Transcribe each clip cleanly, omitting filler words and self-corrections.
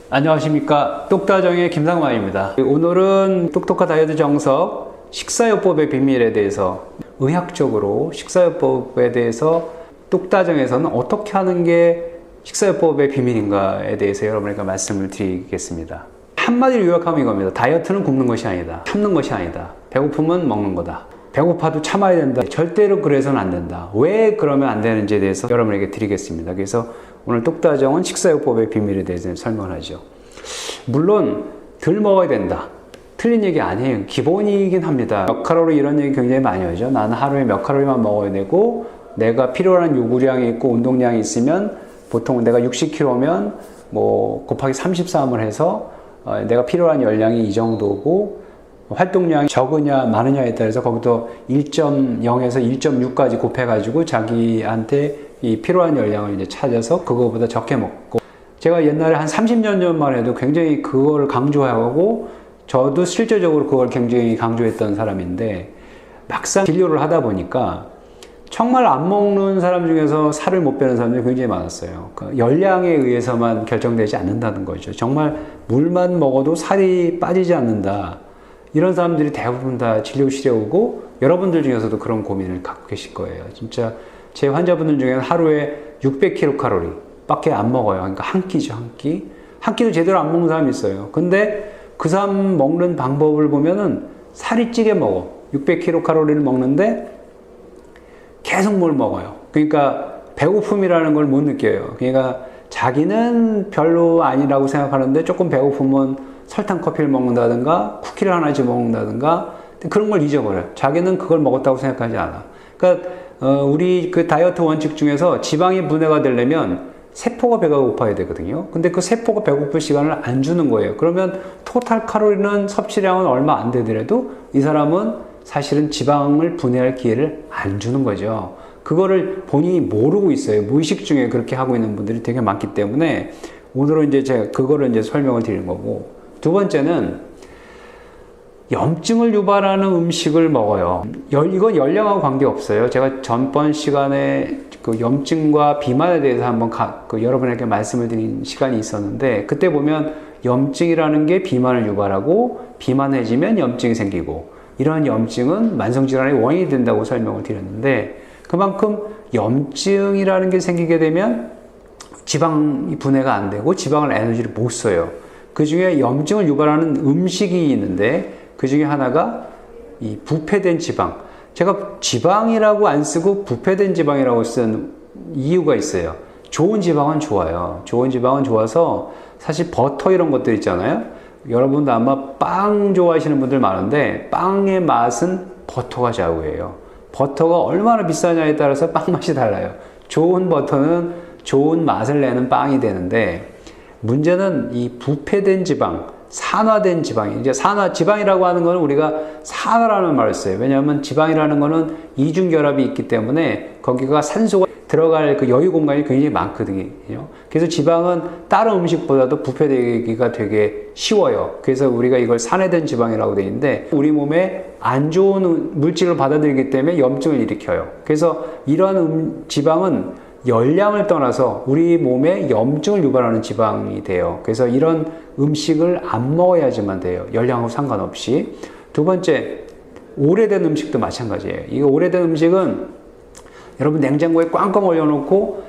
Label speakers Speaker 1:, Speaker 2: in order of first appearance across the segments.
Speaker 1: 안녕하십니까. 똑다정의 김상만입니다. 오늘은 똑똑한 다이어트 정석 식사요법의 비밀에 대해서 의학적으로 식사요법에 대해서 똑다정에서는 어떻게 하는 게 식사요법의 비밀인가에 대해서 여러분에게 말씀을 드리겠습니다. 한마디로 요약하면 이겁니다. 다이어트는 굶는 것이 아니다. 참는 것이 아니다. 배고프면 먹는 거다. 배고파도 참아야 된다. 절대로 그래서는 안 된다. 왜 그러면 안 되는지에 대해서 여러분에게 드리겠습니다. 그래서 오늘 똑다정은 식사요법의 비밀에 대해서 설명하죠. 물론 덜 먹어야 된다. 틀린 얘기 아니에요. 기본이긴 합니다. 몇 칼로리 이런 얘기 굉장히 많이 하죠. 나는 하루에 몇 칼로리만 먹어야 되고 내가 필요한 요구량이 있고 운동량이 있으면 보통 내가 60kg면 뭐 곱하기 33을 해서 내가 필요한 열량이 이 정도고 활동량이 적으냐 많으냐에 따라서 거기도 1.0에서 1.6까지 곱해가지고 자기한테 이 필요한 열량을 이제 찾아서 그거보다 적게 먹고, 제가 옛날에 한 30년 전만 해도 굉장히 그걸 강조하고 저도 실제적으로 그걸 굉장히 강조했던 사람인데, 막상 진료를 하다 보니까 정말 안 먹는 사람 중에서 살을 못 빼는 사람들이 굉장히 많았어요. 그 열량에 의해서만 결정되지 않는다는 거죠. 정말 물만 먹어도 살이 빠지지 않는다. 이런 사람들이 대부분 다 진료실에 오고 여러분들 중에서도 그런 고민을 갖고 계실 거예요. 진짜 제 환자분들 중에는 하루에 600kcal 밖에 안 먹어요. 그러니까 한 끼죠, 한 끼. 한 끼도 제대로 안 먹는 사람이 있어요. 근데 그 사람 먹는 방법을 보면은 살이 찌게 먹어. 600kcal를 먹는데 계속 뭘 먹어요. 그러니까 배고픔이라는 걸 못 느껴요. 그러니까 자기는 별로 아니라고 생각하는데 조금 배고프면 설탕 커피를 먹는다든가 쿠키를 하나씩 먹는다든가 그런 걸 잊어버려요. 자기는 그걸 먹었다고 생각하지 않아. 그러니까 우리 그 다이어트 원칙 중에서 지방이 분해가 되려면 세포가 배가 고파야 되거든요. 근데 그 세포가 배고플 시간을 안 주는 거예요. 그러면 토탈 칼로리는 섭취량은 얼마 안 되더라도 이 사람은 사실은 지방을 분해할 기회를 안 주는 거죠. 그거를 본인이 모르고 있어요. 무의식 중에 그렇게 하고 있는 분들이 되게 많기 때문에 오늘은 이제 제가 그거를 이제 설명을 드리는 거고, 두 번째는 염증을 유발하는 음식을 먹어요. 이건 열량하고 관계없어요. 제가 전번 시간에 그 염증과 비만에 대해서 한번 여러분에게 말씀을 드린 시간이 있었는데, 그때 보면 염증이라는 게 비만을 유발하고 비만해지면 염증이 생기고 이러한 염증은 만성질환의 원인이 된다고 설명을 드렸는데, 그만큼 염증이라는 게 생기게 되면 지방이 분해가 안 되고 지방을 에너지를 못 써요. 그 중에 염증을 유발하는 음식이 있는데 그 중에 하나가 이 부패된 지방. 제가 지방이라고 안 쓰고 부패된 지방이라고 쓴 이유가 있어요. 좋은 지방은 좋아요. 좋은 지방은 좋아서 사실 버터 이런 것들 있잖아요. 여러분도 아마 빵 좋아하시는 분들 많은데 빵의 맛은 버터가 좌우해요. 버터가 얼마나 비싸냐에 따라서 빵 맛이 달라요. 좋은 버터는 좋은 맛을 내는 빵이 되는데, 문제는 이 부패된 지방, 산화된 지방이, 이제 지방이라고 하는 거는 우리가 산화라는 말을 써요. 왜냐하면 지방이라는 거는 이중결합이 있기 때문에 거기가 산소가 들어갈 그 여유 공간이 굉장히 많거든요. 그래서 지방은 다른 음식보다도 부패되기가 되게 쉬워요. 그래서 우리가 이걸 산화된 지방이라고 되어 있는데, 우리 몸에 안 좋은 물질을 받아들이기 때문에 염증을 일으켜요. 그래서 이러한 지방은 열량을 떠나서 우리 몸에 염증을 유발하는 지방이 돼요. 그래서 이런 음식을 안 먹어야지만 돼요. 열량하고 상관없이. 두 번째, 오래된 음식도 마찬가지예요. 이 오래된 음식은 여러분 냉장고에 꽝꽝 얼려놓고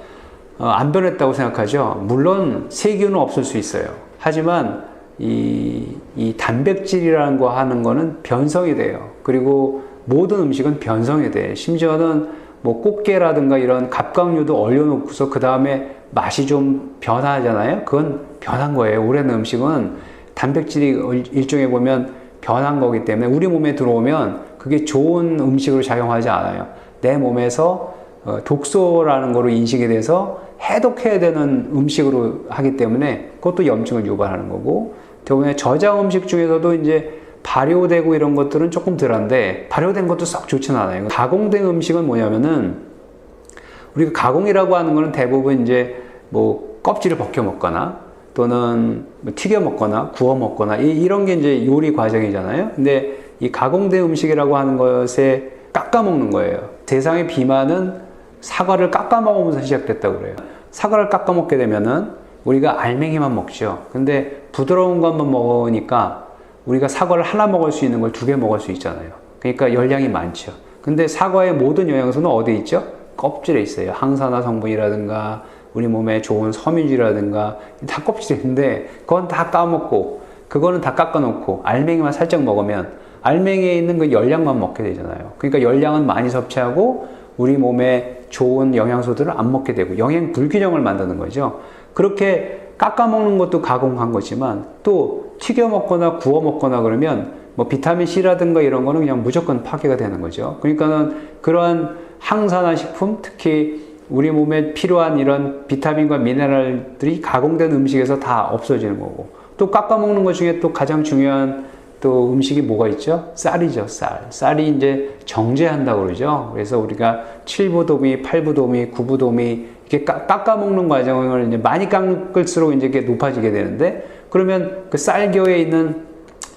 Speaker 1: 안 변했다고 생각하죠. 물론 세균은 없을 수 있어요. 하지만 이 단백질이라는 거 하는 거는 변성이 돼요. 그리고 모든 음식은 변성이 돼. 심지어는 뭐 꽃게라든가 이런 갑각류도 얼려놓고서 그 다음에 맛이 좀 변하잖아요. 그건 변한 거예요. 오래된 음식은 단백질이 일종의 보면 변한 거기 때문에 우리 몸에 들어오면 그게 좋은 음식으로 작용하지 않아요. 내 몸에서 독소라는 거로 인식이 돼서 해독해야 되는 음식으로 하기 때문에 그것도 염증을 유발하는 거고, 대부분의 저장 음식 중에서도 이제 발효되고 이런 것들은 조금 덜한데 발효된 것도 썩 좋지는 않아요. 가공된 음식은 뭐냐면은, 우리가 가공이라고 하는 거는 대부분 이제 뭐 껍질을 벗겨 먹거나 또는 튀겨 먹거나 구워 먹거나 이런 게 이제 요리 과정이잖아요. 근데 이 가공된 음식이라고 하는 것에 깎아 먹는 거예요. 세상의 비만은 사과를 깎아 먹으면서 시작됐다고 그래요. 사과를 깎아 먹게 되면은 우리가 알맹이만 먹죠. 근데 부드러운 것만 먹으니까 우리가 사과를 하나 먹을 수 있는 걸 2개 먹을 수 있잖아요. 그러니까 열량이 많죠. 근데 사과의 모든 영양소는 어디에 있죠? 껍질에 있어요. 항산화 성분이라든가 우리 몸에 좋은 섬유질이라든가 다 껍질에 있는데 그건 다 까먹고 그거는 다 깎아놓고 알맹이만 살짝 먹으면 알맹이에 있는 그 열량만 먹게 되잖아요. 그러니까 열량은 많이 섭취하고 우리 몸에 좋은 영양소들을 안 먹게 되고 영양 불균형을 만드는 거죠. 그렇게 깎아 먹는 것도 가공한 거지만 또 튀겨 먹거나 구워 먹거나 그러면 뭐 비타민 C라든가 이런 거는 그냥 무조건 파괴가 되는 거죠. 그러니까는 그러한 항산화 식품, 특히 우리 몸에 필요한 이런 비타민과 미네랄들이 가공된 음식에서 다 없어지는 거고, 또 깎아 먹는 것 중에 또 가장 중요한 또 음식이 뭐가 있죠? 쌀이죠, 쌀. 쌀이 이제 정제한다고 그러죠. 그래서 우리가 7부도미, 8부도미, 9부도미 이렇게 깎아 먹는 과정을 이제 많이 깎을수록 이제 이게 높아지게 되는데, 그러면 그 쌀겨에 있는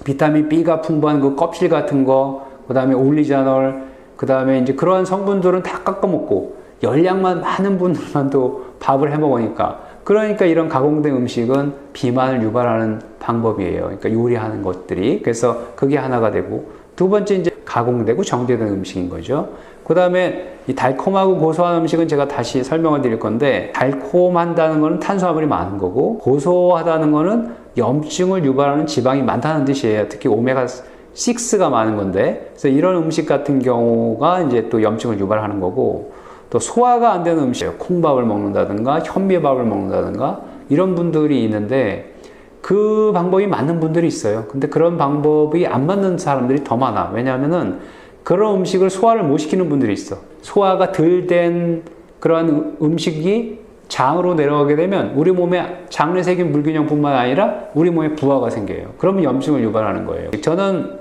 Speaker 1: 비타민 B가 풍부한 그 껍질 같은 거, 그 다음에 올리자놀, 그 다음에 이제 그러한 성분들은 다 깎아 먹고 열량만 많은 분들만 또 밥을 해 먹으니까, 그러니까 이런 가공된 음식은 비만을 유발하는 방법이에요. 그러니까 요리하는 것들이. 그래서 그게 하나가 되고, 두 번째 이제 가공되고 정제된 음식인 거죠. 그 다음에 이 달콤하고 고소한 음식은 제가 다시 설명을 드릴 건데, 달콤한다는 거는 탄수화물이 많은 거고, 고소하다는 거는 염증을 유발하는 지방이 많다는 뜻이에요. 특히 오메가6가 많은 건데, 그래서 이런 음식 같은 경우가 이제 또 염증을 유발하는 거고, 또 소화가 안 되는 음식이에요. 콩밥을 먹는다든가 현미밥을 먹는다든가 이런 분들이 있는데, 그 방법이 맞는 분들이 있어요. 근데 그런 방법이 안 맞는 사람들이 더 많아. 왜냐하면은 그런 음식을 소화를 못 시키는 분들이 있어. 소화가 덜 된 그런 음식이 장으로 내려가게 되면 우리 몸에 장내 세균 불균형뿐만 아니라 우리 몸에 부하가 생겨요. 그러면 염증을 유발하는 거예요. 저는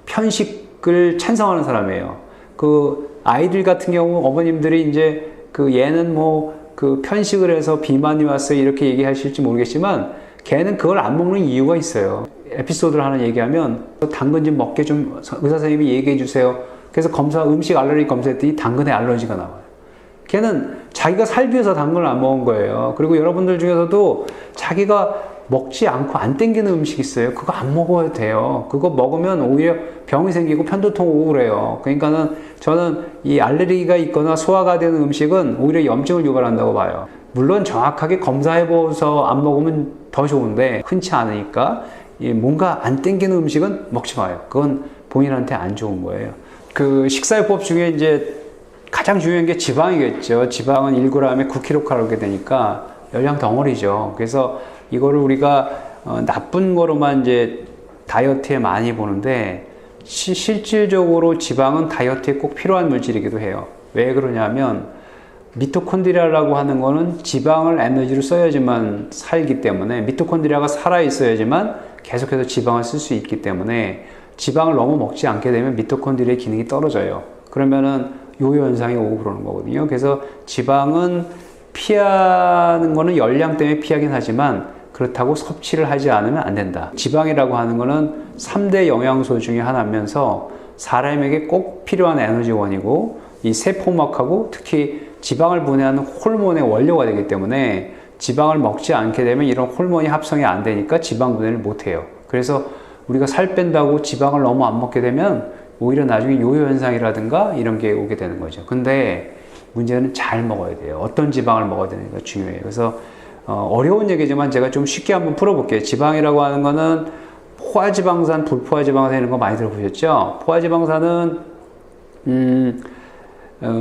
Speaker 1: 편식을 찬성하는 사람이에요. 그 아이들 같은 경우 어머님들이 이제 그 얘는 뭐 그 편식을 해서 비만이 왔어요 이렇게 얘기하실지 모르겠지만, 걔는 그걸 안 먹는 이유가 있어요. 에피소드를 하나 얘기하면, 당근 좀 먹게 좀 의사 선생님이 얘기해 주세요. 그래서 음식 알레르기 검사했더니 당근에 알러지가 나와요. 걔는 자기가 살기 위해서 당근을 안 먹은 거예요. 그리고 여러분들 중에서도 자기가 먹지 않고 안 땡기는 음식 있어요. 그거 안 먹어도 돼요. 그거 먹으면 오히려 병이 생기고 편두통 오고 그래요. 그러니까는 저는 이 알레르기가 있거나 소화가 되는 음식은 오히려 염증을 유발한다고 봐요. 물론 정확하게 검사해보고서 안 먹으면 더 좋은데, 흔치 않으니까 뭔가 안 땡기는 음식은 먹지 마요. 그건 본인한테 안 좋은 거예요. 그 식사요법 중에 이제 가장 중요한 게 지방이겠죠. 지방은 1g에 9kcal 되니까 열량 덩어리죠. 그래서 이거를 우리가 나쁜 거로만 이제 다이어트에 많이 보는데, 실질적으로 지방은 다이어트에 꼭 필요한 물질이기도 해요. 왜 그러냐면 미토콘드리아라고 하는 거는 지방을 에너지로 써야지만 살기 때문에, 미토콘드리아가 살아 있어야지만 계속해서 지방을 쓸 수 있기 때문에, 지방을 너무 먹지 않게 되면 미토콘드리아의 기능이 떨어져요. 그러면은 요요 현상이 오고 그러는 거거든요. 그래서 지방은 피하는 거는 열량 때문에 피하긴 하지만 그렇다고 섭취를 하지 않으면 안 된다. 지방이라고 하는 거는 3대 영양소 중에 하나면서 사람에게 꼭 필요한 에너지원이고, 이 세포막하고 특히 지방을 분해하는 호르몬의 원료가 되기 때문에, 지방을 먹지 않게 되면 이런 호르몬이 합성이 안 되니까 지방 분해를 못 해요. 그래서 우리가 살 뺀다고 지방을 너무 안 먹게 되면 오히려 나중에 요요 현상이라든가 이런 게 오게 되는 거죠. 근데 문제는 잘 먹어야 돼요. 어떤 지방을 먹어야 되는 게 중요해요. 그래서 어려운 얘기지만 제가 좀 쉽게 한번 풀어볼게요. 지방이라고 하는 거는 포화지방산, 불포화지방산 이런 거 많이 들어보셨죠? 포화지방산은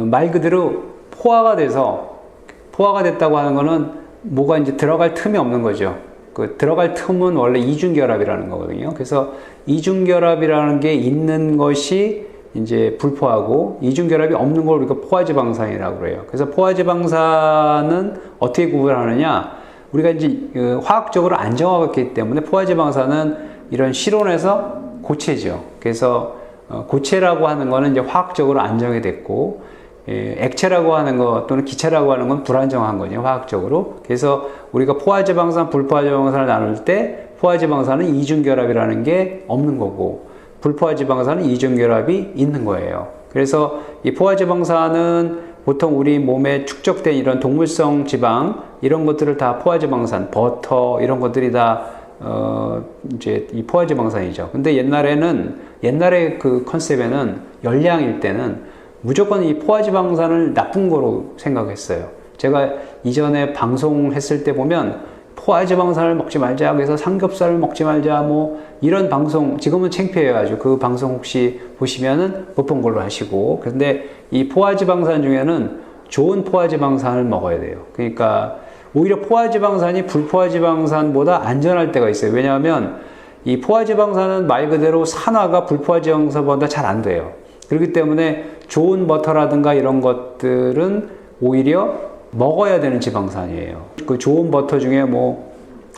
Speaker 1: 말 그대로 포화가 됐다고 하는 거는 뭐가 이제 들어갈 틈이 없는 거죠. 그 들어갈 틈은 원래 이중결합이라는 거거든요. 그래서 이중결합이라는 게 있는 것이 이제 불포화고, 이중결합이 없는 걸 우리가 포화지방산이라고 그래요. 그래서 포화지방산은 어떻게 구분하느냐? 우리가 이제 화학적으로 안정화됐기 때문에 포화지방산은 이런 실온에서 고체죠. 그래서 고체라고 하는 거는 이제 화학적으로 안정이 됐고, 액체라고 하는 거 또는 기체라고 하는 건 불안정한 거죠, 화학적으로. 그래서 우리가 포화지방산, 불포화지방산을 나눌 때 포화지방산은 이중결합이라는 게 없는 거고, 불포화지방산은 이중결합이 있는 거예요. 그래서 이 포화지방산은 보통 우리 몸에 축적된 이런 동물성 지방 이런 것들을 다 포화지방산, 버터 이런 것들이 다 이제 이 포화지방산이죠. 근데 옛날에 그 컨셉에는 열량일 때는 무조건 이 포화지방산을 나쁜 거로 생각했어요. 제가 이전에 방송했을 때 보면 포화지방산을 먹지 말자, 그래서 삼겹살을 먹지 말자, 뭐 이런 방송, 지금은 창피해요 아주. 그 방송 혹시 보시면은 못 본 걸로 하시고. 그런데 이 포화지방산 중에는 좋은 포화지방산을 먹어야 돼요. 그러니까 오히려 포화지방산이 불포화지방산보다 안전할 때가 있어요. 왜냐하면 이 포화지방산은 말 그대로 산화가 불포화지방산보다 잘 안 돼요. 그렇기 때문에 좋은 버터라든가 이런 것들은 오히려 먹어야 되는 지방산이에요. 그 좋은 버터 중에 뭐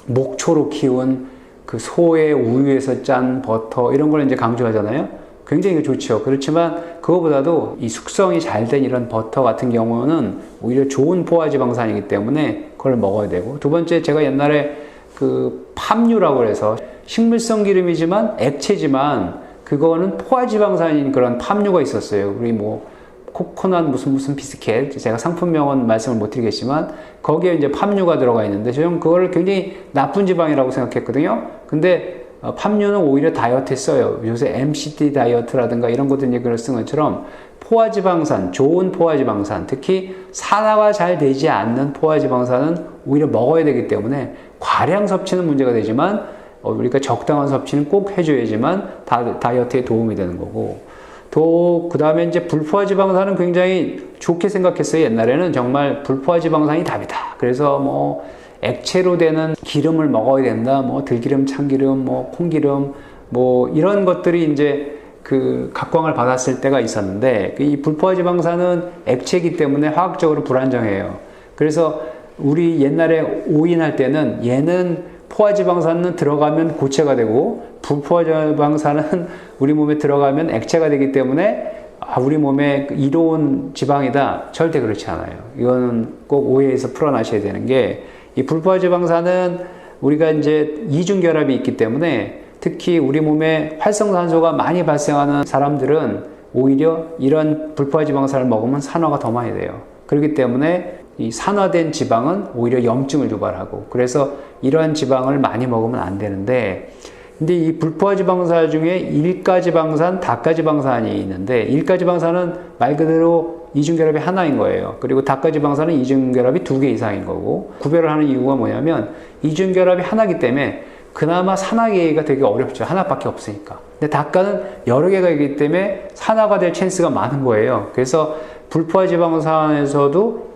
Speaker 1: 목초로 키운 그 소의 우유에서 짠 버터 이런 걸 이제 강조하잖아요. 굉장히 좋죠. 그렇지만 그거보다도 이 숙성이 잘 된 이런 버터 같은 경우는 오히려 좋은 포화지방산이기 때문에 그걸 먹어야 되고, 두 번째 제가 옛날에 그 팜유라고 해서 식물성 기름이지만 액체지만 그거는 포화지방산인 그런 팜유가 있었어요. 우리 뭐 코코넛 무슨 비스켓, 제가 상품명은 말씀을 못 드리겠지만 거기에 이제 팜유가 들어가 있는데 저는 그거를 굉장히 나쁜 지방이라고 생각했거든요. 근데 팜유는 오히려 다이어트에 써요. 요새 MCT 다이어트라든가 이런 것들 이제 글을 쓴 것처럼 포화지방산, 좋은 포화지방산, 특히 산화가 잘 되지 않는 포화지방산은 오히려 먹어야 되기 때문에 과량 섭취는 문제가 되지만 우리가 적당한 섭취는 꼭 해줘야지만 다이어트에 도움이 되는 거고, 또 그 다음에 이제 불포화지방산은 굉장히 좋게 생각했어요. 옛날에는 정말 불포화지방산이 답이다. 그래서 뭐 액체로 되는 기름을 먹어야 된다. 뭐 들기름, 참기름, 뭐 콩기름, 뭐 이런 것들이 이제 그 각광을 받았을 때가 있었는데, 이 불포화지방산은 액체이기 때문에 화학적으로 불안정해요. 그래서 우리 옛날에 오인할 때는 얘는 포화지방산은 들어가면 고체가 되고 불포화지방산은 우리 몸에 들어가면 액체가 되기 때문에 우리 몸에 이로운 지방이다. 절대 그렇지 않아요. 이거는 꼭 오해에서 풀어나셔야 되는 게, 이 불포화지방산은 우리가 이제 이중결합이 있기 때문에 특히 우리 몸에 활성산소가 많이 발생하는 사람들은 오히려 이런 불포화지방산을 먹으면 산화가 더 많이 돼요. 그렇기 때문에 이 산화된 지방은 오히려 염증을 유발하고, 그래서 이러한 지방을 많이 먹으면 안 되는데, 근데 이 불포화지방산 중에 일가지방산, 다가지방산이 있는데, 일가지방산은 말 그대로 이중결합이 하나인 거예요. 그리고 다가지방산은 이중결합이 2개 이상인 거고, 구별을 하는 이유가 뭐냐면 이중결합이 하나이기 때문에 그나마 산화계가 되게 어렵죠. 하나밖에 없으니까. 근데 다가는 여러 개가 있기 때문에 산화가 될 찬스가 많은 거예요. 그래서 불포화지방산에서도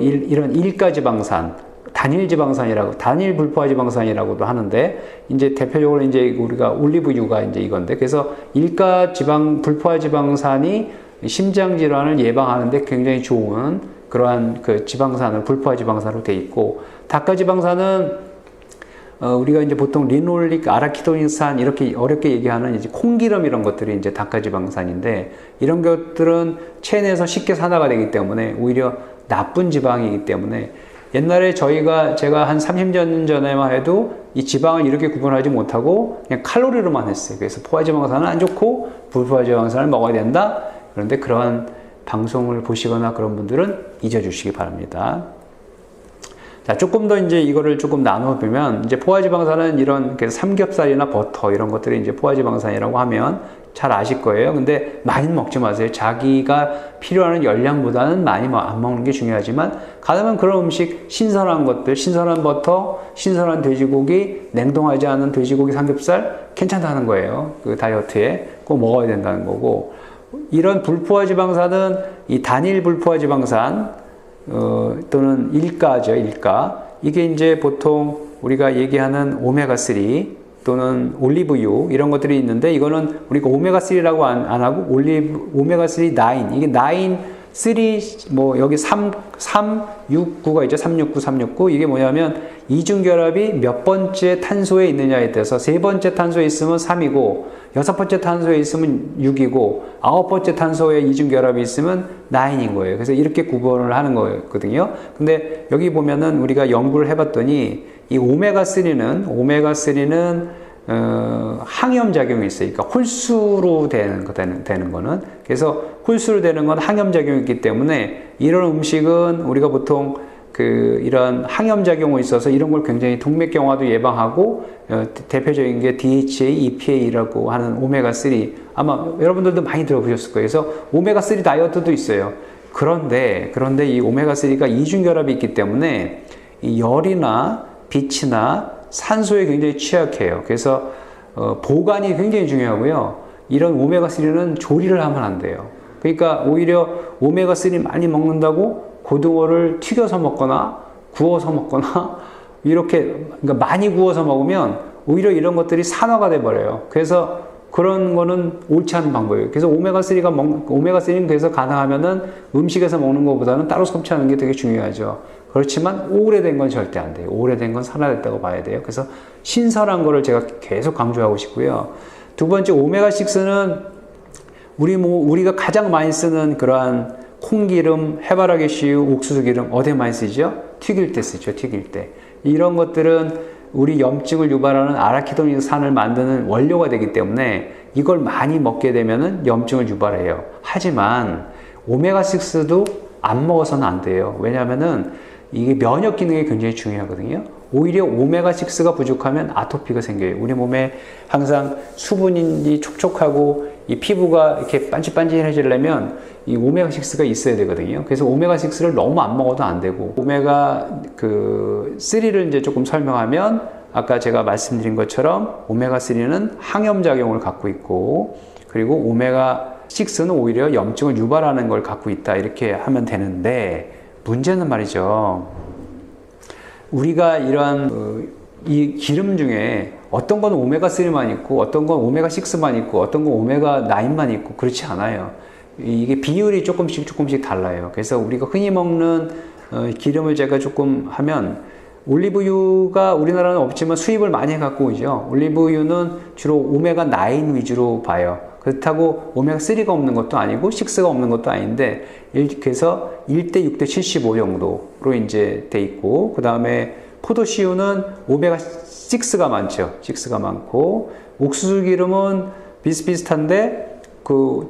Speaker 1: 이런 일가지방산, 단일 불포화지방산이라고도 하는데, 이제 대표적으로 이제 우리가 올리브유가 이제 이건데, 그래서 불포화지방산이 심장 질환을 예방하는데 굉장히 좋은 그러한 그 지방산을 불포화지방산으로 돼 있고, 다가지방산은 우리가 이제 보통 리놀릭, 아라키도닌산 이렇게 어렵게 얘기하는 이제 콩기름 이런 것들이 이제 다가지방산인데, 이런 것들은 체내에서 쉽게 산화가 되기 때문에 오히려 나쁜 지방이기 때문에 옛날에 제가 한 30년 전에만 해도 이 지방을 이렇게 구분하지 못하고 그냥 칼로리로만 했어요. 그래서 포화지방산은 안 좋고 불포화지방산을 먹어야 된다. 그런데 그러한 방송을 보시거나 그런 분들은 잊어주시기 바랍니다. 자, 조금 더 이제 이거를 조금 나눠보면, 이제 포화지방산은 이런 삼겹살이나 버터 이런 것들이 이제 포화지방산이라고 하면 잘 아실 거예요. 근데 많이는 먹지 마세요. 자기가 필요한 열량보다는 많이 안 먹는 게 중요하지만, 가능한 그런 음식, 신선한 것들, 신선한 버터, 신선한 돼지고기, 냉동하지 않은 돼지고기 삼겹살 괜찮다는 거예요. 그 다이어트에 꼭 먹어야 된다는 거고, 이런 불포화지방산은 이 단일 불포화지방산 또는 일가죠, 일가. 이게 이제 보통 우리가 얘기하는 오메가3 또는 올리브유 이런 것들이 있는데, 이거는 우리가 오메가3라고 안 하고 오메가3 9, 이게 3, 뭐 여기 3, 6, 9가 있죠. 369, 369. 이게 뭐냐면 이중결합이 몇 번째 탄소에 있느냐에 따라서 세 번째 탄소에 있으면 3이고, 여섯 번째 탄소에 있으면 6이고, 아홉 번째 탄소에 이중결합이 있으면 9인 거예요. 그래서 이렇게 구분을 하는 거거든요. 근데 여기 보면은 우리가 연구를 해봤더니 이 오메가3는 항염 작용이 있어요. 그러니까 홀수로 되는 거는. 그래서 홀수로 되는 건 항염 작용이 있기 때문에 이런 음식은 우리가 보통 이런 항염 작용이 있어서 이런 걸 굉장히 동맥경화도 예방하고, 대표적인 게 DHA, EPA라고 하는 오메가3. 아마 여러분들도 많이 들어보셨을 거예요. 그래서 오메가3 다이어트도 있어요. 그런데 이 오메가3가 이중결합이 있기 때문에 이 열이나 빛이나 산소에 굉장히 취약해요. 그래서 보관이 굉장히 중요하고요. 이런 오메가3는 조리를 하면 안 돼요. 그러니까 오히려 오메가3 많이 먹는다고 고등어를 튀겨서 먹거나 구워서 먹거나 이렇게, 그러니까 많이 구워서 먹으면 오히려 이런 것들이 산화가 돼 버려요. 그래서 그런 거는 옳지 않은 방법이에요. 그래서 오메가3는 그래서 가능하면은 음식에서 먹는 것보다는 따로 섭취하는 게 되게 중요하죠. 그렇지만 오래된 건 절대 안 돼요. 오래된 건 산화됐다고 봐야 돼요. 그래서 신선한 거를 제가 계속 강조하고 싶고요. 두 번째, 오메가6는 우리가 가장 많이 쓰는 그러한 콩기름, 해바라기씨유, 옥수수기름 어디에 많이 쓰죠? 튀길 때 쓰죠. 튀길 때. 이런 것들은 우리 염증을 유발하는 아라키도닌산을 만드는 원료가 되기 때문에 이걸 많이 먹게 되면은 염증을 유발해요. 하지만 오메가6도 안 먹어서는 안 돼요. 왜냐하면은 이게 면역 기능이 굉장히 중요하거든요. 오히려 오메가6가 부족하면 아토피가 생겨요. 우리 몸에 항상 수분이 촉촉하고 이 피부가 이렇게 반질반질해지려면 이 오메가6가 있어야 되거든요. 그래서 오메가6를 너무 안 먹어도 안 되고, 오메가3를 이제 조금 설명하면 아까 제가 말씀드린 것처럼 오메가3는 항염작용을 갖고 있고, 그리고 오메가6는 오히려 염증을 유발하는 걸 갖고 있다. 이렇게 하면 되는데, 문제는 말이죠. 우리가 이런 이 기름 중에 어떤 건 오메가3만 있고, 어떤 건 오메가6만 있고, 어떤 건 오메가9만 있고, 그렇지 않아요. 이게 비율이 조금씩 달라요. 그래서 우리가 흔히 먹는 기름을 제가 조금 하면, 올리브유가 우리나라는 없지만 수입을 많이 갖고 오죠. 올리브유는 주로 오메가9 위주로 봐요. 그렇다고 오메가3가 없는 것도 아니고 6가 없는 것도 아닌데, 그래서 1대 6대 75 정도로 이제 돼 있고, 그 다음에 포도씨유는 오메가6가 많죠. 6가 많고, 옥수수 기름은 비슷비슷한데,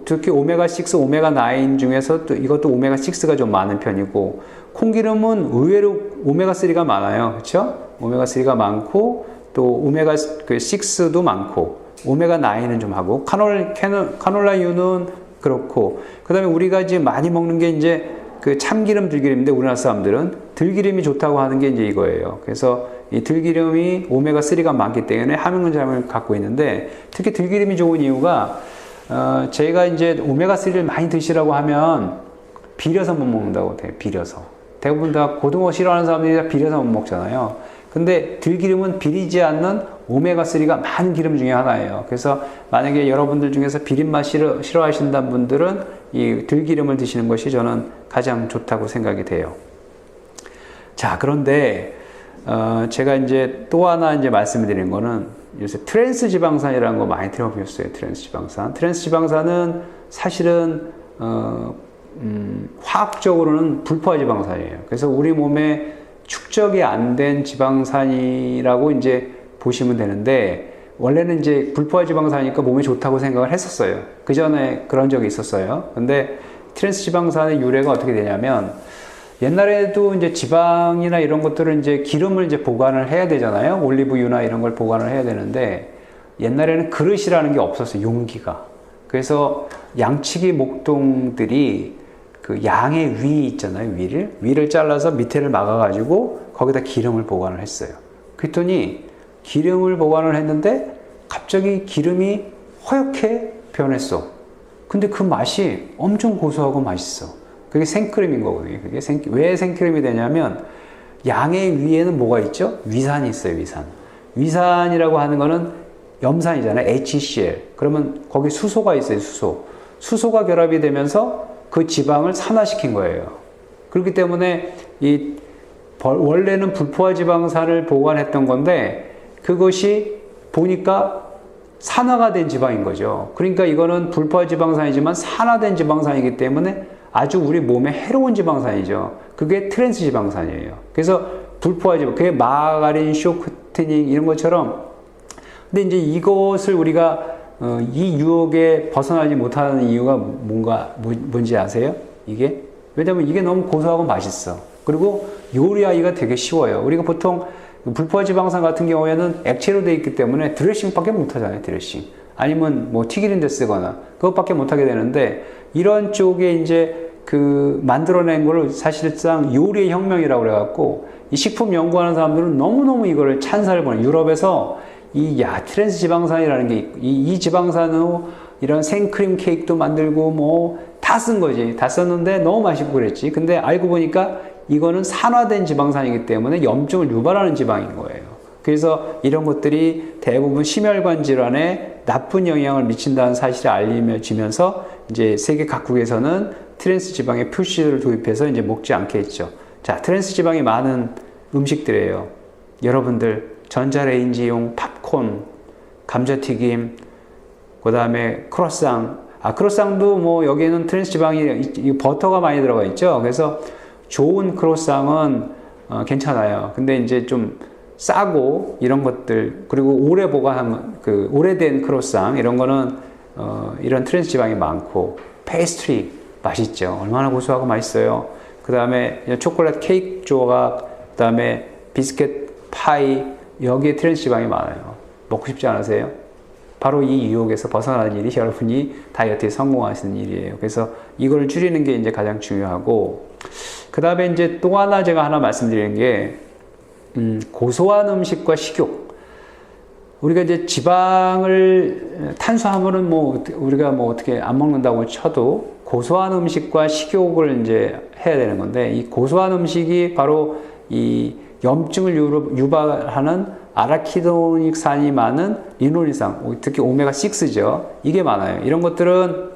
Speaker 1: 특히 오메가6, 오메가9 중에서 또 이것도 오메가6가 좀 많은 편이고, 콩기름은 의외로 오메가3가 많아요. 그렇죠? 오메가3가 많고, 또 오메가6도 많고, 오메가9은 좀 하고, 카놀라유는 그렇고, 그 다음에 우리가 이제 많이 먹는 게 이제 참기름, 들기름인데, 우리나라 사람들은 들기름이 좋다고 하는 게 이제 이거예요. 그래서 이 들기름이 오메가3가 많기 때문에 함유점을 갖고 있는데, 특히 들기름이 좋은 이유가, 제가 이제 오메가3를 많이 드시라고 하면 비려서 못 먹는다고 돼요. 비려서. 대부분 다 고등어 싫어하는 사람들이 다 비려서 못 먹잖아요. 근데 들기름은 비리지 않는 오메가3가 많은 기름 중에 하나예요. 그래서 만약에 여러분들 중에서 비린맛 싫어하신다는 분들은 이 들기름을 드시는 것이 저는 가장 좋다고 생각이 돼요. 자, 그런데 제가 이제 또 하나 이제 말씀드리는 거는, 요새 트랜스 지방산이라는 거 많이 들어보셨어요. 트랜스 지방산. 트랜스 지방산은 사실은 화학적으로는 불포화 지방산이에요. 그래서 우리 몸에 축적이 안 된 지방산이라고 이제 보시면 되는데, 원래는 이제 불포화 지방산이니까 몸에 좋다고 생각을 했었어요. 그 전에 그런 적이 있었어요. 근데 트랜스 지방산의 유래가 어떻게 되냐면, 옛날에도 이제 지방이나 이런 것들을 이제 기름을 이제 보관을 해야 되잖아요. 올리브유나 이런 걸 보관을 해야 되는데, 옛날에는 그릇이라는 게 없었어요. 용기가. 그래서 양치기 목동들이 그 양의 위 있잖아요. 위를 잘라서 밑에를 막아가지고 거기다 기름을 보관을 했어요. 그랬더니 기름을 보관을 했는데 갑자기 기름이 허옇게 변했어. 근데 그 맛이 엄청 고소하고 맛있어. 그게 생크림인 거거든요. 왜 생크림이 되냐면, 양의 위에는 뭐가 있죠? 위산이 있어요. 위산이라고 하는 거는 염산이잖아요. HCl. 그러면 거기 수소가 있어요. 수소가 결합이 되면서 그 지방을 산화시킨 거예요. 그렇기 때문에 원래는 불포화 지방산을 보관했던 건데, 그것이 보니까 산화가 된 지방인 거죠. 그러니까 이거는 불포화 지방산이지만 산화된 지방산이기 때문에 아주 우리 몸에 해로운 지방산이죠. 그게 트랜스 지방산이에요. 그래서 불포화 지방, 그게 마가린, 쇼크티닝 이런 것처럼 근데 이제 이것을 우리가 이 유혹에 벗어나지 못하는 이유가 뭔지 아세요? 이게? 왜냐면 이게 너무 고소하고 맛있어. 그리고 요리하기가 되게 쉬워요. 우리가 보통 불포지방산 같은 경우에는 액체로 되어 있기 때문에 드레싱밖에 못 하잖아요, 드레싱. 아니면 뭐 튀기는 데 쓰거나 그것밖에 못 하게 되는데, 이런 쪽에 이제 그 만들어낸 거를 사실상 요리의 혁명이라고 그래갖고, 이 식품 연구하는 사람들은 너무너무 이거를 찬사를 보내. 유럽에서 트랜스 지방산이라는 게 있고, 이 지방산으로 이런 생크림 케이크도 만들고 뭐 다 쓴 거지. 다 썼는데 너무 맛있고 그랬지. 근데 알고 보니까 이거는 산화된 지방산이기 때문에 염증을 유발하는 지방인 거예요. 그래서 이런 것들이 대부분 심혈관 질환에 나쁜 영향을 미친다는 사실이 알려지면서 이제 세계 각국에서는 트랜스 지방의 표시를 도입해서 이제 먹지 않게 했죠. 자, 트랜스 지방이 많은 음식들이에요. 여러분들 전자레인지용 팝콘, 감자튀김, 그 다음에 크로상. 크로상도 뭐 여기에는 트랜스 지방이 버터가 많이 들어가 있죠. 그래서 좋은 크로상은 괜찮아요. 근데 이제 좀 싸고 이런 것들, 그리고 오래 보관한 오래된 크로상 이런 거는 이런 트랜스 지방이 많고, 페이스트리 맛있죠. 얼마나 고소하고 맛있어요. 그 다음에 초콜릿 케이크 조각, 그 다음에 비스켓 파이, 여기에 트랜스 지방이 많아요. 먹고 싶지 않으세요? 바로 이 유혹에서 벗어나는 일이 여러분이 다이어트에 성공하시는 일이에요. 그래서 이걸 줄이는 게 이제 가장 중요하고, 그 다음에 이제 또 하나 제가 하나 말씀드리는 게, 고소한 음식과 식욕. 우리가 이제 탄수화물은 우리가 어떻게 안 먹는다고 쳐도 고소한 음식과 식욕을 이제 해야 되는 건데, 이 고소한 음식이 바로 이 염증을 유발하는 아라키도닉산이 많은 리노린산, 특히 오메가6죠. 이게 많아요. 이런 것들은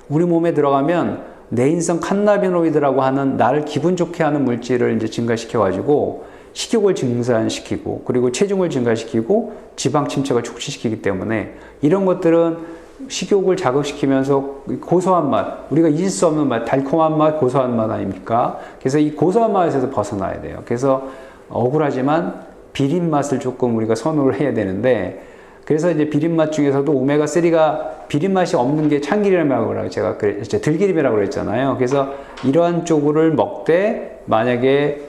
Speaker 1: 우리 몸에 들어가면 내인성 칸나비노이드라고 하는 나를 기분 좋게 하는 물질을 이제 증가시켜가지고 식욕을 증산시키고, 그리고 체중을 증가시키고 지방 침체가 촉진시키기 때문에, 이런 것들은 식욕을 자극시키면서 고소한 맛, 우리가 잊을 수 없는 맛, 달콤한 맛, 고소한 맛 아닙니까? 그래서 이 고소한 맛에서 벗어나야 돼요. 그래서 억울하지만 비린 맛을 조금 우리가 선호를 해야 되는데, 그래서 이제 비린 맛 중에서도 오메가3가 비린 맛이 없는 게 참기름이라고 제가 들기름이라고 그랬잖아요. 그래서 이러한 쪽을 먹되 만약에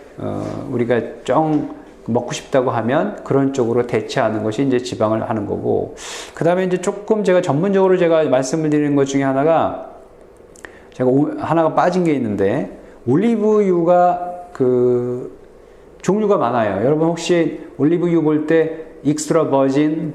Speaker 1: 우리가 좀 먹고 싶다고 하면 그런 쪽으로 대체하는 것이 이제 지방을 하는 거고, 그 다음에 이제 조금 제가 전문적으로 제가 말씀을 드리는 것 중에 하나가, 제가 하나가 빠진 게 있는데, 올리브유가 종류가 많아요. 여러분 혹시 올리브유 볼 때 익스트라 버진,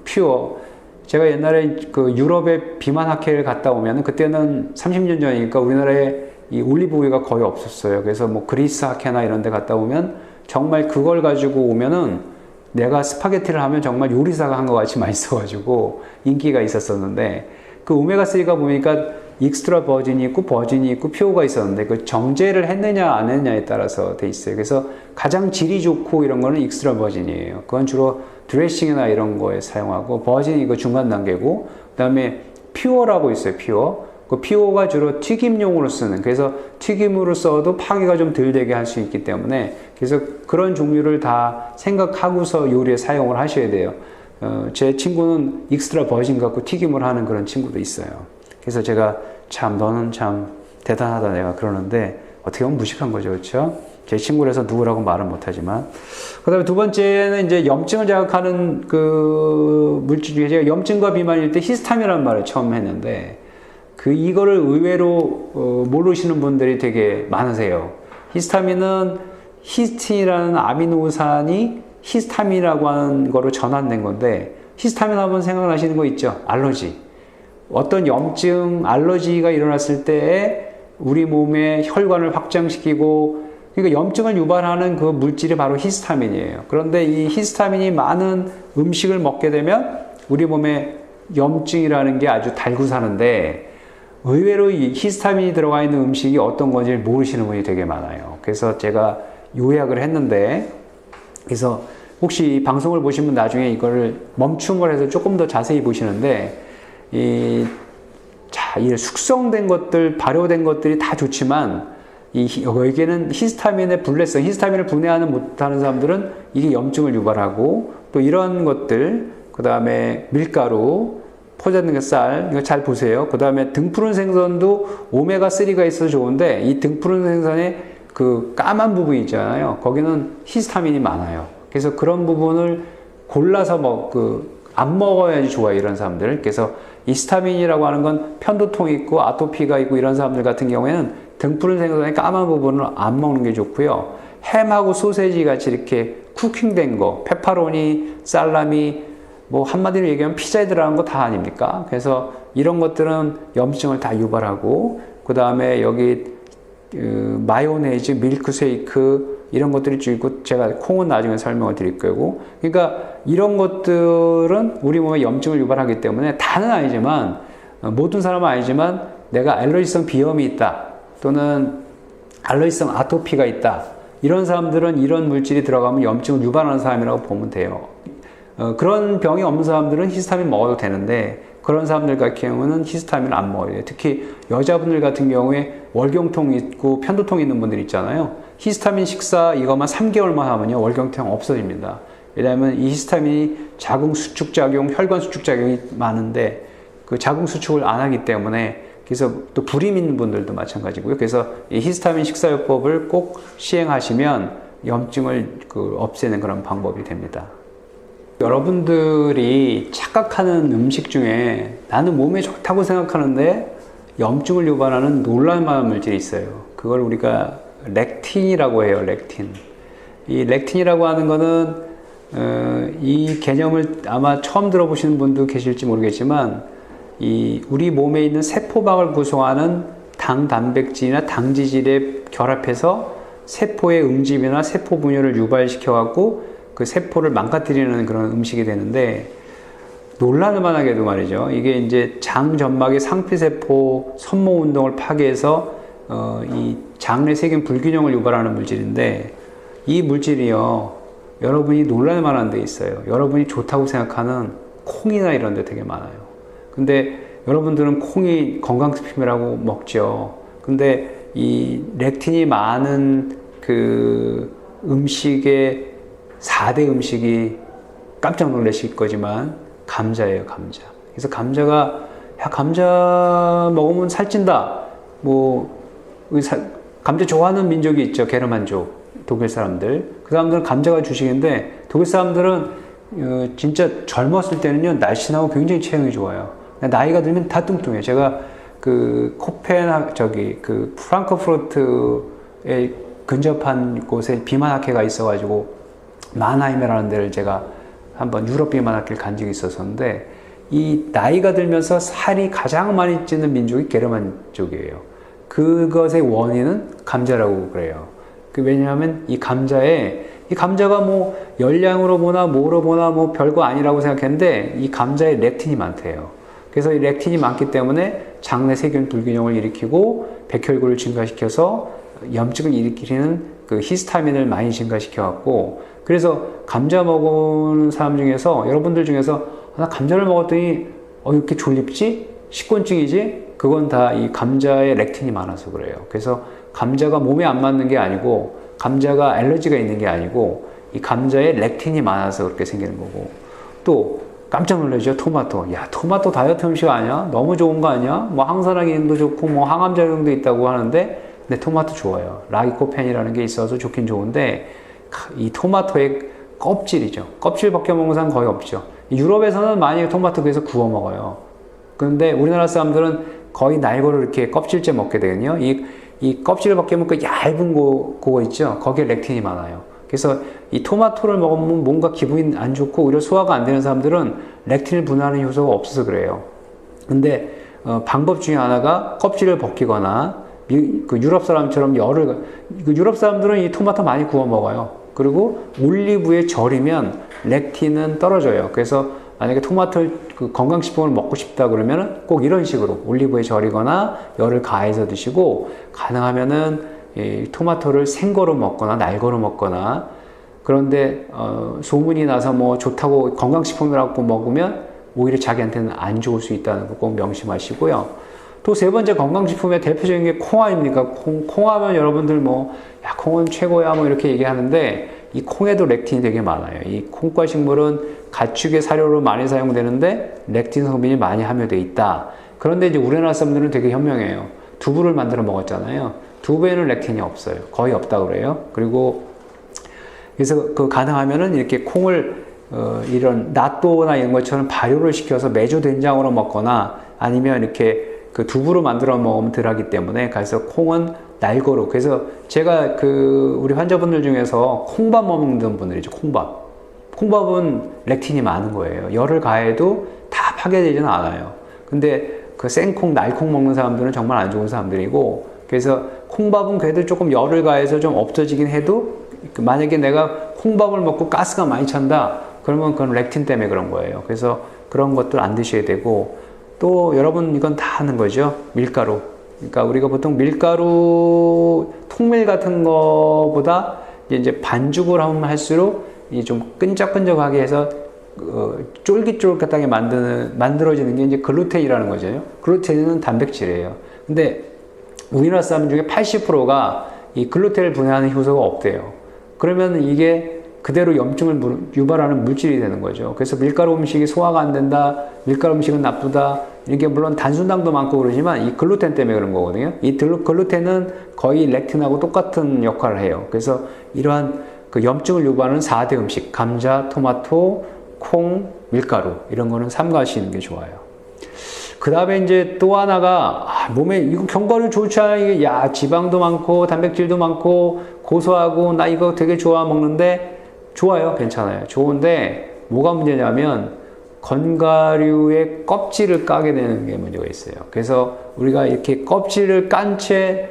Speaker 1: 퓨어. 제가 옛날에 유럽에 비만학회를 갔다 오면, 그때는 30년 전이니까 우리나라에 이 올리브유가 거의 없었어요. 그래서 그리스 학회나 이런 데 갔다 오면 정말 그걸 가지고 오면은 내가 스파게티를 하면 정말 요리사가 한 것 같이 맛있어가지고 인기가 있었었는데, 그 오메가3가 보니까 익스트라 버진이 있고 버진이 있고 퓨어가 있었는데, 그 정제를 했느냐 안 했느냐에 따라서 돼 있어요. 그래서 가장 질이 좋고 이런 거는 익스트라 버진이에요. 그건 주로 드레싱이나 이런 거에 사용하고, 버진이 이거 중간 단계고, 그 다음에 퓨어라고 있어요. 그 퓨어가 주로 튀김용으로 쓰는, 그래서 튀김으로 써도 파괴가 좀 덜 되게 할 수 있기 때문에, 그래서 그런 종류를 다 생각하고서 요리에 사용을 하셔야 돼요. 제 친구는 익스트라 버진 갖고 튀김을 하는 그런 친구도 있어요. 그래서 제가 너는 참 대단하다 내가 그러는데, 어떻게 보면 무식한 거죠. 그렇죠? 제 친구라서 누구라고 말은 못하지만. 그 다음에 두 번째는 이제 염증을 자극하는 그 물질 중에, 제가 염증과 비만일 때 히스타민이라는 말을 처음 했는데, 이거를 의외로 모르시는 분들이 되게 많으세요. 히스타민은 히스틴이라는 아미노산이 히스타민이라고 하는 거로 전환된 건데, 히스타민 한번 생각나시는 거 있죠? 알러지. 어떤 염증, 알러지가 일어났을 때에 우리 몸의 혈관을 확장시키고, 그러니까 염증을 유발하는 그 물질이 바로 히스타민이에요. 그런데 이 히스타민이 많은 음식을 먹게 되면 우리 몸에 염증이라는 게 아주 달고 사는데, 의외로 이 히스타민이 들어가 있는 음식이 어떤 건지 모르시는 분이 되게 많아요. 그래서 제가 요약을 했는데, 그래서 혹시 이 방송을 보시면 나중에 이거를 멈춤을 해서 조금 더 자세히 보시는데, 이 숙성된 것들, 발효된 것들이 다 좋지만, 여기에는 히스타민의 불내성, 히스타민을 분해하는 못하는 사람들은 이게 염증을 유발하고, 또 이런 것들, 그 다음에 밀가루, 포장된 쌀, 이거 잘 보세요. 그 다음에 등푸른 생선도 오메가3가 있어서 좋은데, 이 등푸른 생선에 그 까만 부분 있잖아요. 거기는 히스타민이 많아요. 그래서 그런 부분을 골라서 안 먹어야지 좋아요, 이런 사람들. 그래서 히스타민이라고 하는 건 편도통이 있고 아토피가 있고 이런 사람들 같은 경우에는 등푸른 생선의 까만 부분을 안 먹는 게 좋고요. 햄하고 소세지 같이 이렇게 쿠킹된 거, 페퍼로니, 살라미, 뭐 한마디로 얘기하면 피자에 들어가는 거 다 아닙니까? 그래서 이런 것들은 염증을 다 유발하고, 그 다음에 여기 마요네즈, 밀크쉐이크 이런 것들이 있고, 제가 콩은 나중에 설명을 드릴 거고, 그러니까 이런 것들은 우리 몸에 염증을 유발하기 때문에 다는 아니지만, 모든 사람은 아니지만 내가 알러지성 비염이 있다 또는 알러지성 아토피가 있다, 이런 사람들은 이런 물질이 들어가면 염증을 유발하는 사람이라고 보면 돼요. 그런 병이 없는 사람들은 히스타민 먹어도 되는데, 그런 사람들 같은 경우는 히스타민을 안 먹어야 돼요. 특히 여자분들 같은 경우에 월경통 있고 편도통 있는 분들 있잖아요. 히스타민 식사 이것만 3개월만 하면요, 월경통 없어집니다. 왜냐하면 이 히스타민이 자궁 수축작용, 혈관 수축작용이 많은데 그 자궁 수축을 안 하기 때문에, 그래서 또 불임 있는 분들도 마찬가지고요. 그래서 이 히스타민 식사요법을 꼭 시행하시면 염증을 없애는 그런 방법이 됩니다. 여러분들이 착각하는 음식 중에 나는 몸에 좋다고 생각하는데 염증을 유발하는 놀랄만한 물질이 있어요. 그걸 우리가 렉틴이라고 해요. 렉틴. 이 렉틴이라고 하는 거는 이 개념을 아마 처음 들어보시는 분도 계실지 모르겠지만, 이 우리 몸에 있는 세포막을 구성하는 당 단백질이나 당지질에 결합해서 세포의 응집이나 세포 분열을 유발시켜 갖고 그 세포를 망가뜨리는 그런 음식이 되는데, 놀라는 만하게도 말이죠. 이게 이제 장 점막의 상피세포 선모 운동을 파괴해서 이 장내 세균 불균형을 유발하는 물질인데, 이 물질이요, 여러분이 놀랄 만한 데 있어요. 여러분이 좋다고 생각하는 콩이나 이런 데 되게 많아요. 근데 여러분들은 콩이 건강식품이라고 먹죠. 근데 이 렉틴이 많은 그 음식의 4대 음식이 깜짝 놀라실 거지만 감자예요, 감자. 그래서 감자가, 야, 감자 먹으면 살찐다. 감자 좋아하는 민족이 있죠. 게르만족, 독일 사람들. 그 사람들은 감자가 주식인데, 독일 사람들은 진짜 젊었을 때는요, 날씬하고 굉장히 체형이 좋아요. 나이가 들면 다 뚱뚱해요. 제가 프랑크푸르트에 근접한 곳에 비만학회가 있어가지고 마하임이라는 데를 제가 한번 유럽 비만학회를 간 적이 있었는데, 이 나이가 들면서 살이 가장 많이 찌는 민족이 게르만족이에요. 그것의 원인은 감자라고 그래요. 왜냐하면 이 감자가 뭐 열량으로 보나 뭐로 보나 뭐 별거 아니라고 생각했는데, 이 감자에 렉틴이 많대요. 그래서 이 렉틴이 많기 때문에 장내 세균 불균형을 일으키고 백혈구를 증가시켜서 염증을 일으키는 그 히스타민을 많이 증가시켜 갖고, 그래서 감자 먹는 사람 중에서, 여러분들 중에서 나 감자를 먹었더니 이렇게 졸립지? 식곤증이지? 그건 다 이 감자에 렉틴이 많아서 그래요. 그래서 감자가 몸에 안 맞는 게 아니고, 감자가 알러지가 있는 게 아니고, 이 감자에 렉틴이 많아서 그렇게 생기는 거고. 또 깜짝 놀라죠. 토마토. 야, 토마토 다이어트 음식 아니야? 너무 좋은 거 아니야? 뭐 항산화 기능도 좋고 뭐 항암 작용도 있다고 하는데, 근데 토마토 좋아요. 라이코펜이라는 게 있어서 좋긴 좋은데, 이 토마토의 껍질이죠. 껍질 벗겨 먹는 사람 거의 없죠. 유럽에서는 많이 토마토 그래서 구워 먹어요. 그런데 우리나라 사람들은 거의 날고를 이렇게 껍질째 먹게 되거든요. 이 껍질을 벗기면 그 얇은 그거 있죠. 거기에 렉틴이 많아요. 그래서 이 토마토를 먹으면 뭔가 기분이 안 좋고 오히려 소화가 안 되는 사람들은 렉틴을 분해하는 효소가 없어서 그래요. 근데 방법 중에 하나가 껍질을 벗기거나, 유럽 사람처럼 유럽 사람들은 이 토마토 많이 구워 먹어요. 그리고 올리브에 절이면 렉틴은 떨어져요. 그래서 만약에 토마토 건강식품을 먹고 싶다 그러면 꼭 이런 식으로 올리브에 절이거나 열을 가해서 드시고, 가능하면은 이 토마토를 생거로 먹거나 날거로 먹거나. 그런데 소문이 나서 뭐 좋다고 건강식품이라고 먹으면 오히려 자기한테는 안 좋을 수 있다는 거 꼭 명심하시고요. 또 세 번째 건강식품의 대표적인 게 콩 아닙니까? 콩하면 여러분들 야, 콩은 최고야 뭐 이렇게 얘기하는데, 이 콩에도 렉틴이 되게 많아요. 이 콩과 식물은 가축의 사료로 많이 사용되는데 렉틴 성분이 많이 함유되어 있다. 그런데 이제 우리나라 사람들은 되게 현명해요. 두부를 만들어 먹었잖아요. 두부에는 렉틴이 없어요. 거의 없다고 그래요. 그리고 그래서 가능하면은 이렇게 콩을 이런 낫또나 이런 것처럼 발효를 시켜서 메조 된장으로 먹거나 아니면 이렇게 그 두부로 만들어 먹으면 덜하기 때문에 그래서 콩은 날거로. 그래서 제가 우리 환자분들 중에서 콩밥 먹는 분들이죠. 콩밥은 렉틴이 많은 거예요. 열을 가해도 다 파괴되지는 않아요. 근데 그 생콩, 날콩 먹는 사람들은 정말 안 좋은 사람들이고, 그래서 콩밥은 그래도 조금 열을 가해서 좀 없어지긴 해도 만약에 내가 콩밥을 먹고 가스가 많이 찬다 그러면 그건 렉틴 때문에 그런 거예요. 그래서 그런 것들 안 드셔야 되고, 또 여러분 이건 다 하는 거죠. 밀가루. 그러니까 우리가 보통 밀가루, 통밀 같은 거보다 이제 반죽을 하면 할수록 이 좀 끈적끈적하게 해서 쫄깃쫄깃하게 만들어지는 게 이제 글루텐이라는 거죠. 글루텐은 단백질이에요. 근데 우리나라 사람 중에 80%가 이 글루텐을 분해하는 효소가 없대요. 그러면 이게 그대로 염증을 유발하는 물질이 되는 거죠. 그래서 밀가루 음식이 소화가 안 된다, 밀가루 음식은 나쁘다, 이게 물론 단순당도 많고 그러지만 이 글루텐 때문에 그런 거거든요. 이 글루텐은 거의 렉틴하고 똑같은 역할을 해요. 그래서 이러한 그 염증을 유발하는 4대 음식, 감자, 토마토, 콩, 밀가루, 이런 거는 삼가하시는 게 좋아요. 그 다음에 이제 또 하나가, 몸에 이거 견과류 좋지 않아? 이게, 야, 지방도 많고, 단백질도 많고, 고소하고, 나 이거 되게 좋아 먹는데, 좋아요. 괜찮아요. 좋은데, 뭐가 문제냐면, 견과류의 껍질을 까게 되는 게 문제가 있어요. 그래서 우리가 이렇게 껍질을 깐 채,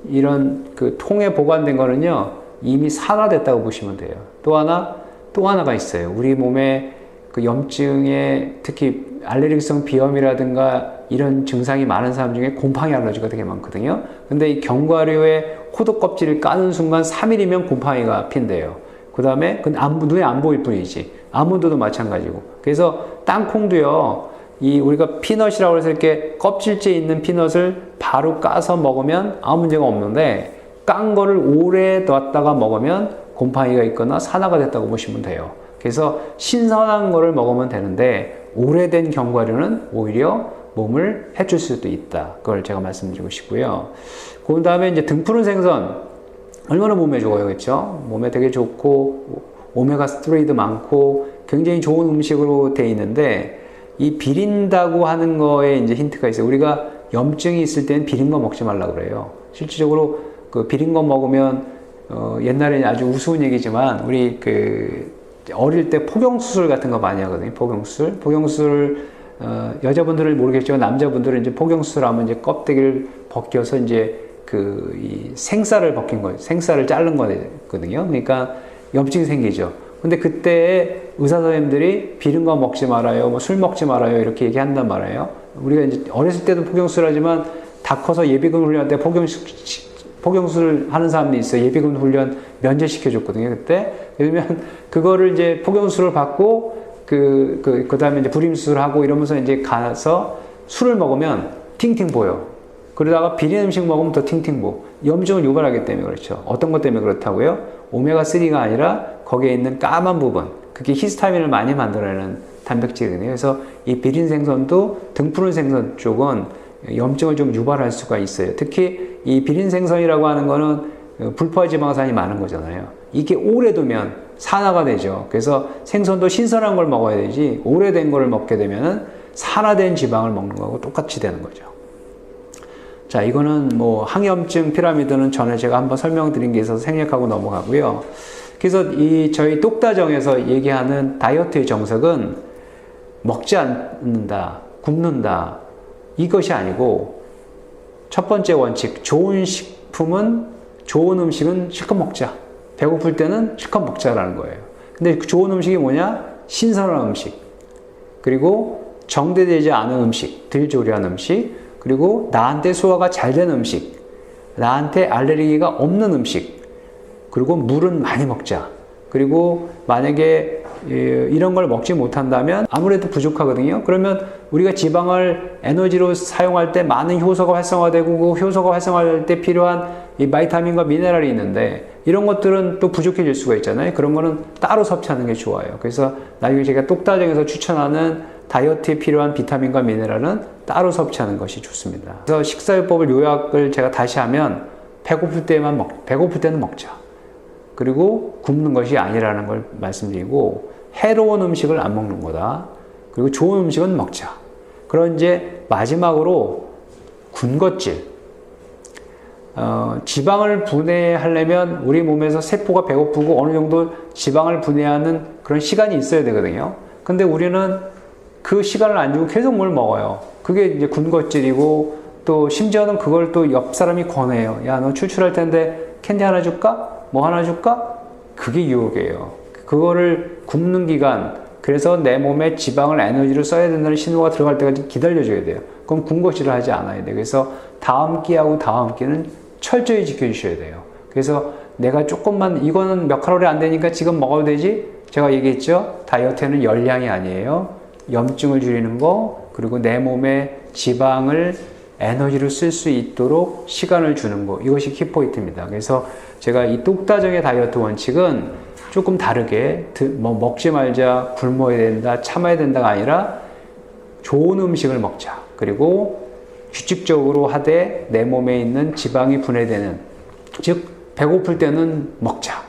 Speaker 1: 이런 그 통에 보관된 거는요, 이미 산화됐다고 보시면 돼요. 또 하나가 있어요. 우리 몸에 그 염증에 특히 알레르기성 비염이라든가 이런 증상이 많은 사람 중에 곰팡이 알러지가 되게 많거든요. 근데 이 견과류의 호두 껍질을 까는 순간 3일이면 곰팡이가 핀대요. 그 다음에 눈에 안 보일 뿐이지. 아몬드도 마찬가지고. 그래서 땅콩도요, 우리가 피넛이라고 해서 이렇게 껍질째 있는 피넛을 바로 까서 먹으면 아무 문제가 없는데, 깐 거를 오래 놨다가 먹으면 곰팡이가 있거나 산화가 됐다고 보시면 돼요. 그래서 신선한 거를 먹으면 되는데 오래된 견과류는 오히려 몸을 해칠 수도 있다. 그걸 제가 말씀드리고 싶고요. 그 다음에 이제 등푸른 생선 얼마나 몸에 좋아요, 그렇죠? 몸에 되게 좋고 오메가3도 많고 굉장히 좋은 음식으로 돼 있는데 이 비린다고 하는 거에 이제 힌트가 있어요. 우리가 염증이 있을 때는 비린 거 먹지 말라 그래요. 실질적으로 그 비린 거 먹으면 옛날에는 아주 우스운 얘기지만 우리 어릴 때 폭염수술 같은 거 많이 하거든요. 폭염수술 여자분들은 모르겠지만 남자분들은 이제 폭염수술 하면 이제 껍데기를 벗겨서 이제 이 생살을 벗긴 거예요. 생살을 자른 거거든요. 그러니까 염증이 생기죠. 근데 그때 의사 선생님들이 비린 거 먹지 말아요, 뭐 술 먹지 말아요 이렇게 얘기한단 말이에요. 우리가 이제 어렸을 때도 폭염수술 하지만 다 커서 예비군 훈련 때 폭염수술 하는 사람도 있어요. 예비군 훈련 면제시켜줬거든요, 그때. 그러면 그거를 이제 폭염수술을 받고, 그 다음에 이제 불임수술을 하고 이러면서 이제 가서 술을 먹으면 팅팅 보여. 그러다가 비린 음식 먹으면 더 팅팅 보. 염증을 유발하기 때문에 그렇죠. 어떤 것 때문에 그렇다고요? 오메가3가 아니라 거기에 있는 까만 부분. 그게 히스타민을 많이 만들어내는 단백질이거든요. 그래서 이 비린 생선도 등푸른 생선 쪽은 염증을 좀 유발할 수가 있어요. 특히 이 비린 생선이라고 하는 거는 불포화 지방산이 많은 거잖아요. 이게 오래 두면 산화가 되죠. 그래서 생선도 신선한 걸 먹어야 되지 오래된 거를 먹게 되면은 산화된 지방을 먹는 거하고 똑같이 되는 거죠. 자, 이거는 뭐 항염증 피라미드는 전에 제가 한번 설명드린 게 있어서 생략하고 넘어가고요. 그래서 저희 똑다정에서 얘기하는 다이어트의 정석은 먹지 않는다, 굶는다, 이것이 아니고 첫 번째 원칙, 좋은 음식은 실컷 먹자. 배고플 때는 실컷 먹자라는 거예요. 근데 그 좋은 음식이 뭐냐? 신선한 음식, 그리고 정제되지 않은 음식, 덜 조리한 음식, 그리고 나한테 소화가 잘 되는 음식, 나한테 알레르기가 없는 음식, 그리고 물은 많이 먹자. 그리고 만약에 이런 걸 먹지 못한다면 아무래도 부족하거든요. 그러면 우리가 지방을 에너지로 사용할 때 많은 효소가 활성화되고 그 효소가 활성화될 때 필요한 이 바이타민과 미네랄이 있는데 이런 것들은 또 부족해질 수가 있잖아요. 그런 거는 따로 섭취하는 게 좋아요. 그래서 나중에 제가 똑다정에서 추천하는 다이어트에 필요한 비타민과 미네랄은 따로 섭취하는 것이 좋습니다. 그래서 식사요법을 요약을 제가 다시 하면 배고플 때는 먹자. 그리고 굶는 것이 아니라는 걸 말씀드리고, 해로운 음식을 안 먹는 거다. 그리고 좋은 음식은 먹자. 그런 이제 마지막으로 군것질. 지방을 분해하려면 우리 몸에서 세포가 배고프고 어느 정도 지방을 분해하는 그런 시간이 있어야 되거든요. 근데 우리는 그 시간을 안 주고 계속 뭘 먹어요. 그게 이제 군것질이고, 또 심지어는 그걸 또 옆 사람이 권해요. 야, 너 출출할 텐데 캔디 하나 줄까? 뭐 하나 줄까? 그게 유혹이에요. 그거를 굶는 기간, 그래서 내 몸에 지방을 에너지로 써야 된다는 신호가 들어갈 때까지 기다려줘야 돼요. 그럼 군것질을 하지 않아야 돼요. 그래서 다음 끼하고 다음 끼는 철저히 지켜주셔야 돼요. 그래서 내가 조금만, 이거는 몇 칼로리 안 되니까 지금 먹어도 되지? 제가 얘기했죠? 다이어트는 열량이 아니에요. 염증을 줄이는 거, 그리고 내 몸에 지방을 에너지로 쓸 수 있도록 시간을 주는 거, 이것이 키포인트입니다. 그래서 제가 이 똑다정의 다이어트 원칙은 조금 다르게, 뭐 먹지 말자, 굶어야 된다, 참아야 된다가 아니라 좋은 음식을 먹자. 그리고 규칙적으로 하되 내 몸에 있는 지방이 분해되는, 즉 배고플 때는 먹자.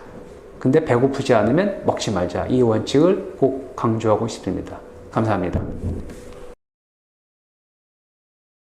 Speaker 1: 근데 배고프지 않으면 먹지 말자. 이 원칙을 꼭 강조하고 싶습니다. 감사합니다.